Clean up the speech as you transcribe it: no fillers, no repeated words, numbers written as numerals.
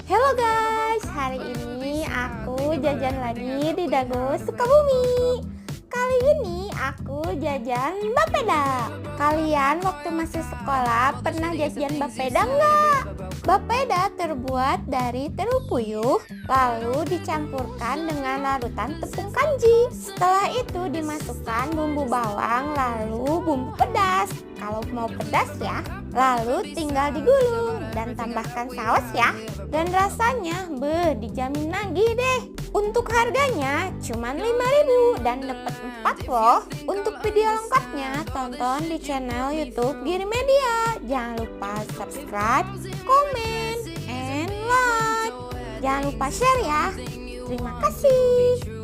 Halo guys, hari ini aku jajan lagi di Dago Sukabumi. Kali ini aku jajan bapeda. Kalian waktu masih sekolah pernah jajan bapeda nggak? Bapeda terbuat dari tepung puyuh, lalu dicampurkan dengan larutan tepung kanji. Setelah itu dimasukkan bumbu bawang, lalu bumbu pedas. Kalau mau pedas ya, lalu tinggal digulung dan tambahkan saus ya. Dan rasanya dijamin nagih deh. Untuk harganya cuma 5.000 dan dapat 4 loh. Untuk video lengkapnya tonton di channel YouTube Giri Media. Jangan lupa subscribe, komen, and like. Jangan lupa share ya. Terima kasih.